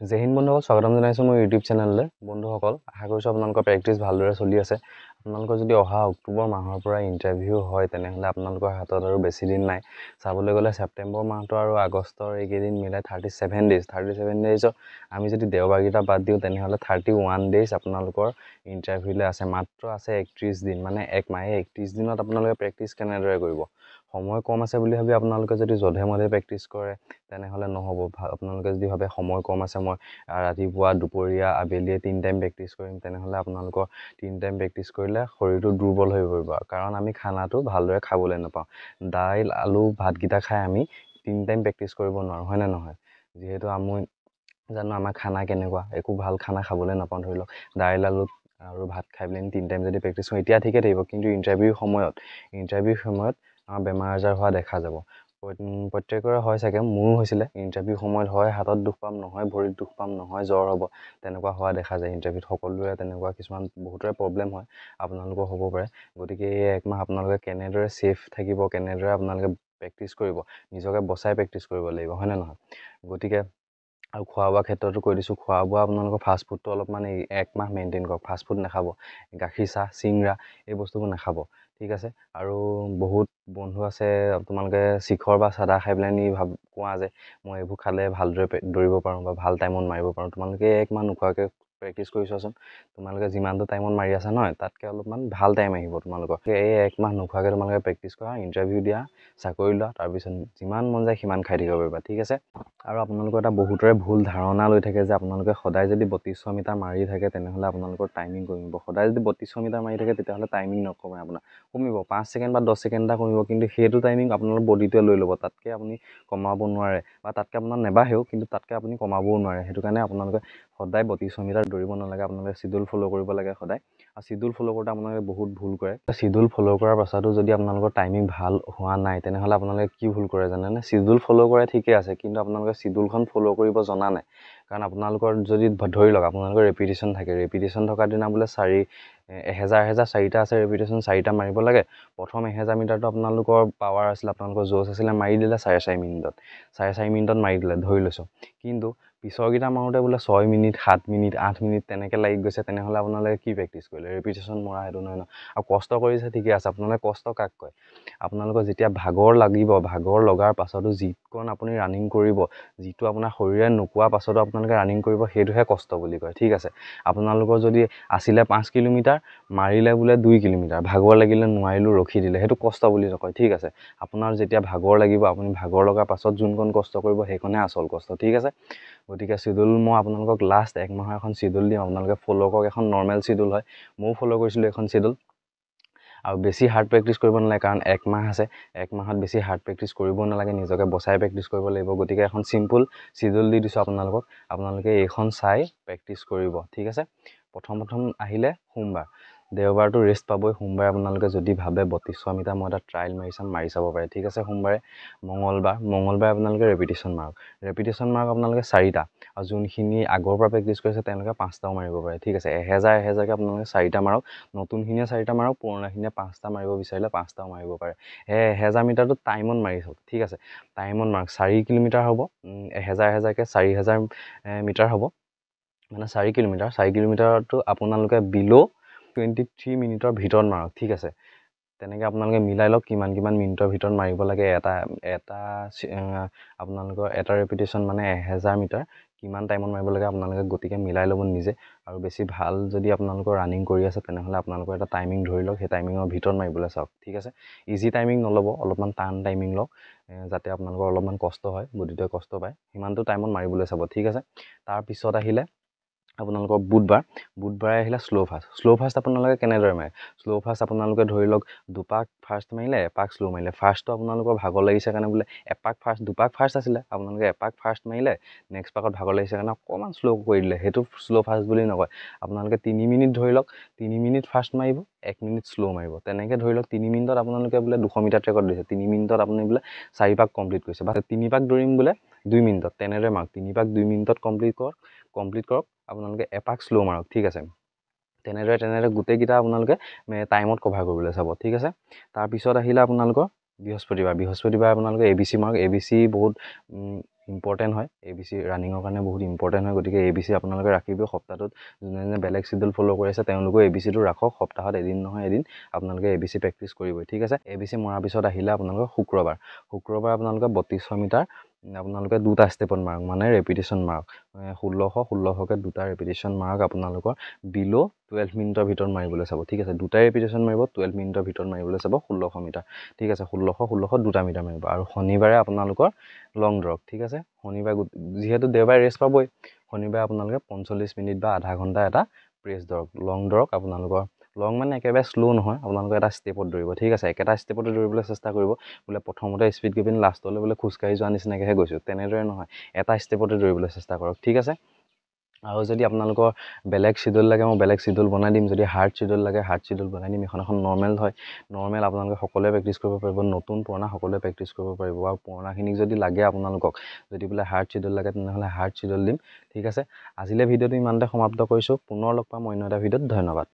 জয় হিন্দ বন্ধুসকল, স্বাগতম জনাইছোঁ মোৰ ইউটিউব চেনেললৈ। বন্ধুসকল, আশা কৰিছোঁ আপোনালোকৰ প্ৰেক্টিছ ভালদৰে চলি আছে। আপোনালোকৰ যদি অহা অক্টোবৰ মাহৰ পৰা ইণ্টাৰভিউ হয়, তেনেহ'লে আপোনালোকৰ হাতত আৰু বেছি দিন নাই। চাবলৈ গ'লে ছেপ্টেম্বৰ মাহটো আৰু আগষ্টৰ এইকেইদিন মিলাই 37 ডেইজ। 37 ডেইজত আমি যদি দেওবাৰকেইটা বাদ দিওঁ, তেনেহ'লে 31 ডেইজ আপোনালোকৰ ইণ্টাৰভিউলৈ আছে। মাত্ৰ আছে 31 দিন, মানে এক মাহে 31 দিনত আপোনালোকে প্ৰেক্টিছ কেনেদৰে কৰিব? সময় কম আছে বুলি ভাবি আপোনালোকে যদি যধে মধে প্ৰেক্টিছ কৰে, তেনেহ'লে নহ'ব। আপোনালোকে যদি ভাবে সময় কম আছে, মই ৰাতিপুৱা, দুপৰীয়া, আবেলিয়ে 3 টাইম প্ৰেক্টিছ কৰিম, তেনেহ'লে আপোনালোকৰ 3 টাইম প্ৰেক্টিছ কৰিলে শৰীৰটো দুৰ্বল হৈ পৰিব। কাৰণ আমি খানাটো ভালদৰে খাবলৈ নাপাওঁ। দাইল, আলু, ভাতকেইটা খাই আমি 3 টাইম প্ৰেক্টিছ কৰিব নোৱাৰোঁ, হয়নে নহয়? যিহেতু আমি জানো আমাৰ খানা কেনেকুৱা, একো ভাল খানা খাবলৈ নাপাওঁ। ধৰি লওক দাইল, আলু আৰু ভাত খাই পেলাই 3 টাইম যদি প্ৰেক্টিছ কৰোঁ, এতিয়া ঠিকে থাকিব। কিন্তু ইণ্টাৰভিউৰ সময়ত আমাৰ বেমাৰ আজাৰ হোৱা দেখা যাব। প্ৰত্যেকৰে হয় চাগে, মোৰো হৈছিলে। ইণ্টাৰভিউ সময়ত হয় হাতত দুখ পাম, নহয় ভৰিত দুখ পাম, নহয় জ্বৰ হ'ব, তেনেকুৱা হোৱা দেখা যায়। ইণ্টাৰভিউত সকলোৰে তেনেকুৱা কিছুমান বহুতৰে প্ৰব্লেম হয়, আপোনালোকৰ হ'ব পাৰে। গতিকে এই একমাহ আপোনালোকে কেনেদৰে ছেফ থাকিব, কেনেদৰে আপোনালোকে প্ৰেক্টিছ কৰিব, নিজকে বচাই প্ৰেক্টিছ কৰিব লাগিব, হয়নে নহয়? গতিকে আৰু খোৱা বোৱা ক্ষেত্ৰতো কৈ দিছোঁ, খোৱা বোৱা আপোনালোকৰ ফাষ্টফুডটো অলপমান একমাহ মেইনটেইন কৰক। ফাষ্টফুড নাখাব, গাখীৰ চাহ, চিংৰা এই বস্তুবোৰ নাখাব, ঠিক আছে? আৰু বহুত বন্ধু আছে, তোমালোকে শিখৰ বা চাদা খাই পেলাই কোৱা যে মই এইবোৰ খালে ভালদৰে দৌৰিব পাৰোঁ বা ভাল টাইমত মাৰিব পাৰোঁ। তোমালোকে একমাহ নোখোৱাকৈ প্ৰেক্টিছ কৰি চোৱাচোন। তোমালোকে যিমানটো টাইমত মাৰি আছা নহয়, তাতকৈ অলপমান ভাল টাইম আহিব তোমালোকৰ। এই একমাহ নোখোৱাকৈ তোমালোকে প্ৰেক্টিছ কৰা, ইণ্টাৰভিউ দিয়া, চাকৰি লোৱা, তাৰপিছত যিমান মন যায় সিমান খাই থাকিব পাৰিবা, ঠিক আছে? আৰু আপোনালোকৰ এটা বহুতৰে ভুল ধাৰণা লৈ থাকে যে আপোনালোকে সদায় যদি 3200 মিটাৰ মাৰি থাকে, তেনেহ'লে আপোনালোকৰ টাইমিং কমিব। সদায় যদি 3200 মিটাৰ মাৰি থাকে, তেতিয়াহ'লে টাইমিং নকমে আপোনাৰ, কমিব 5 ছেকেণ্ড বা 10 ছেকেণ্ড এটা কমিব। কিন্তু সেইটো টাইমিং আপোনালোকৰ বডিটোৱে লৈ ল'ব, তাতকৈ আপুনি কমাব নোৱাৰে বা তাতকৈ আপোনাৰ নেবাঢ়েও, কিন্তু তাতকৈ আপুনি কমাবও নোৱাৰে। সেইটো কাৰণে আপোনালোকে সদায় 3200 মিটাৰ দৌৰিব নালাগে, আপোনালোকে চিডিউল ফ'ল' কৰিব লাগে সদায়। আৰু চিডিউল ফ'ল' কৰোঁতে আপোনালোকে বহুত ভুল কৰে। চিডিউল ফ'ল' কৰাৰ পাছতো যদি আপোনালোকৰ টাইমিং ভাল হোৱা নাই, তেনেহ'লে আপোনালোকে কি ভুল কৰে জানেনে? চিডিউল ফ'ল' কৰে ঠিকে আছে, কিন্তু আপোনালোকে চিডিউলখন ফ'ল' কৰিব জনা নাই। কাৰণ আপোনালোকৰ যদি ধৰি লওক আপোনালোকৰ ৰেপিটেশ্যন থাকে, ৰেপিটেশ্যন থকাৰ দিনা বোলে 1000 4টা আছে, ৰেপিটেশ্যন 4টা মাৰিব লাগে। প্ৰথম 1000 মিটাৰটো আপোনালোকৰ পাৱাৰ আছিলে, আপোনালোকৰ জোচ আছিলে, মাৰি দিলে 4.5 মিনিটত। 4.5 মিনিটত মাৰি দিলে, ধৰি লৈছোঁ। কিন্তু পিছৰকেইটা মাৰোঁতে বোলে 6 মিনিট, 7 মিনিট, 8 মিনিট তেনেকৈ লাগি গৈছে, তেনেহ'লে আপোনালোকে কি প্ৰেক্টিছ কৰিলে? ৰেপিটেশ্যন মৰা সেইটো নহয় ন। আৰু কষ্ট কৰিছে ঠিকে আছে, আপোনালোকে কষ্ট কাক কয়? আপোনালোকৰ যেতিয়া ভাগৰ লাগিব, ভাগৰ লগাৰ পাছতো যিকণ আপুনি ৰানিং কৰিব, যিটো আপোনাৰ শৰীৰে নোপোৱাৰ পাছতো আপোনালোকে ৰানিং কৰিব, সেইটোহে কষ্ট বুলি কয়, ঠিক আছে? আপোনালোকৰ যদি আছিলে 5 কিলোমিটাৰ, মাৰিলে বোলে 2 কিলোমিটাৰ, ভাগৰ লাগিলে নোৱাৰিলোঁ, ৰখি দিলে, সেইটো কষ্ট বুলি নকয়, ঠিক আছে? আপোনাৰ যেতিয়া ভাগৰ লাগিব, আপুনি ভাগৰ লগাৰ পাছত যোনকণ কষ্ট কৰিব, সেইকণহে আচল কষ্ট, ঠিক আছে? গতিকে চিডিউল মই আপোনালোকক লাষ্ট এক মাহৰ এখন চিডিউল দিম, আপোনালোকে ফ'ল' কৰক। এখন নৰ্মেল চিডিউল হয়, ময়ো ফ'ল' কৰিছিলোঁ এখন চিডিউল। আৰু বেছি হাৰ্ড প্ৰেক্টিছ কৰিব নালাগে, কাৰণ এক মাহ আছে। এক মাহত বেছি হাৰ্ড প্ৰেক্টিছ কৰিবও নালাগে, নিজকে বচাই প্ৰেক্টিছ কৰিব লাগিব। গতিকে এখন চিম্পুল চিডিউল দি দিছোঁ আপোনালোকক, আপোনালোকে এইখন চাই প্ৰেক্টিছ কৰিব, ঠিক আছে? প্ৰথম আহিলে সোমবাৰ, দেওবাৰটো ৰেষ্ট পাবই। সোমবাৰে আপোনালোকে যদি ভাবে 3200 মিটাৰ মই এটা ট্ৰায়েল মাৰি চাব পাৰে, ঠিক আছে? সোমবাৰে। মঙলবাৰে আপোনালোকে ৰেপিটেশ্যন মাৰক আপোনালোকে 4টা। আৰু যোনখিনি আগৰ পৰা প্ৰেক্টিছ কৰিছে তেওঁলোকে 5টাও মাৰিব পাৰে, ঠিক আছে? 1000কে আপোনালোকে 4টা মাৰক, নতুনখিনিয়ে 4টা মাৰক, পুৰণাখিনিয়ে 5টা মাৰিব বিচাৰিলে 5টাও মাৰিব পাৰে। 1000 মিটাৰটো টাইমত মাৰি চাওক, ঠিক আছে? টাইমত মাৰক। 4 কিলোমিটাৰ হ'ব, 1000কে 4000 মিটাৰ হ'ব, মানে 4 কিলোমিটাৰ। 4 কিলোমিটাৰটো আপোনালোকে বিল' 23 মিনিটৰ ভিতৰত মাৰক, ঠিক আছে? তেনেকৈ আপোনালোকে মিলাই লওক কিমান মিনিটৰ ভিতৰত মাৰিব লাগে। আপোনালোকৰ এটা ৰেপিটেশ্যন মানে 1000 মিটাৰ কিমান টাইমত মাৰিব লাগে আপোনালোকে গতিকে মিলাই ল'ব নিজে। আৰু বেছি ভাল যদি আপোনালোকৰ ৰানিং কৰি আছে, তেনেহ'লে আপোনালোকৰ এটা টাইমিং ধৰি লওক, সেই টাইমিঙৰ ভিতৰত মাৰিবলৈ চাওক, ঠিক আছে? ইজি টাইমিং নল'ব, অলপমান টান টাইমিং লওক, যাতে আপোনালোকৰ অলপমান কষ্ট হয়, বডিটোৱে কষ্ট পায়, সিমানটো টাইমত মাৰিবলৈ চাব, ঠিক আছে? তাৰপিছত আহিলে আপোনালোকৰ বুধবাৰে আহিলে শ্ল' ফাষ্ট আপোনালোকে কেনেদৰে মাৰে? শ্ল' ফাষ্ট আপোনালোকে ধৰি লওক দুপাক ফাৰ্ষ্ট মাৰিলে, এপাক শ্ল' মাৰিলে। ফাৰ্ষ্টটো আপোনালোকৰ ভাগৰ লাগিছে কাৰণে বোলে দুপাক ফাৰ্ষ্ট আছিলে, আপোনালোকে এপাক ফাৰ্ষ্ট মাৰিলে, নেক্সট পাকত ভাগৰ লাগিছে কাৰণে অকণমান শ্ল' কৰি দিলে, সেইটো শ্ল' ফাষ্ট বুলি নকয়। আপোনালোকে 3 মিনিট ধৰি লওক, 3 মিনিট ফাৰ্ষ্ট মাৰিব, 1 মিনিট শ্ল' মাৰিব। তেনেকৈ ধৰি লওক 3 মিনিটত আপোনালোকে বোলে 200 মিটাৰ ট্ৰেকত দিছে, 3 মিনিটত আপুনি বোলে 4 পাক কমপ্লিট কৰিছে, বা 3 পাক দৌৰিম বোলে 2 মিনিটত, তেনেদৰে মাৰক। 3 পাক 2 মিনিটত কমপ্লিট কৰক, আপোনালোকে এপাক শ্ল' মাৰক, ঠিক আছে? তেনেদৰে গোটেইকেইটা আপোনালোকে টাইমত কভাৰ কৰিবলৈ চাব, ঠিক আছে? তাৰপিছত আহিলে আপোনালোকৰ বৃহস্পতিবাৰ আপোনালোকে ABC মাৰক। ABC বহুত ইম্পৰ্টেণ্ট হয়, ABC ৰানিঙৰ কাৰণে বহুত ইম্পৰ্টেণ্ট হয়, গতিকে ABC আপোনালোকে ৰাখিব। সপ্তাহটোত যোনে বেলেগ চিডিউল ফ'ল' কৰি আছে তেওঁলোকেও ABCটো ৰাখক। সপ্তাহত এদিন নহয় এদিন আপোনালোকে ABC প্ৰেক্টিছ কৰিবই, ঠিক আছে। ABC মৰাৰ পিছত আহিলে আপোনালোকৰ শুক্ৰবাৰ আপোনালোকে 3200 মিটাৰ আপোনালোকে 2টা ষ্টেপত মাৰক, মানে ৰেপিটেশ্যন মাৰক। 1600কে 2টা ৰেপিটেশ্যন মাৰক। আপোনালোকৰ বিল' 12 মিনিটৰ ভিতৰত মাৰিবলৈ চাব, ঠিক আছে। 2টা ৰেপিটেশ্যন মাৰিব, 12 মিনিটৰ ভিতৰত মাৰিবলৈ চাব 1600 মিটাৰ, ঠিক আছে। 1600 2টা মিটাৰ মাৰিব। আৰু শনিবাৰে আপোনালোকৰ লং ড্ৰক, ঠিক আছে। শনিবাৰে যিহেতু দেওবাৰে ৰেষ্ট পাবই, শনিবাৰে আপোনালোকে 45 মিনিট বা আধা ঘণ্টা এটা প্ৰেছ ধৰক, লং ধৰক। আপোনালোকৰ লং মানে একেবাৰে শ্ল' নহয়, আপোনালোকে এটা ষ্টেপত দৌৰিব, ঠিক আছে। একেটা ষ্টেপতে দৌৰিবলৈ চেষ্টা কৰিব। বোলে প্ৰথমতে স্পীড গৈ পিনি লাষ্টলৈ বোলে খোজকাঢ়ি যোৱা নিচিনাকৈহে গৈছোঁ, তেনেদৰে নহয়। এটা ষ্টেপতে দৌৰিবলৈ চেষ্টা কৰক, ঠিক আছে। আৰু যদি আপোনালোকৰ বেলেগ চিডিউল লাগে মই বেলেগ চিডিউল বনাই দিম। যদি হাৰ্ড চিডিউল লাগে হাৰ্ড চিডিউল বনাই দিম। এখন নৰ্মেল হয়, নৰ্মেল আপোনালোকে সকলোৱে প্ৰেক্টিছ কৰিব পাৰিব। নতুন পুৰণা সকলোৱে প্ৰেক্টিছ কৰিব পাৰিব। আৰু পুৰণাখিনিক যদি লাগে আপোনালোকক, যদি বোলে হাৰ্ড চিডিউল লাগে তেনেহ'লে হাৰ্ড চিডিউল দিম, ঠিক আছে। আজিলৈ ভিডিঅ'টো ইমানতে সমাপ্ত কৰিছোঁ। পুনৰ লগ পাম অন্য এটা ভিডিঅ'ত। ধন্যবাদ।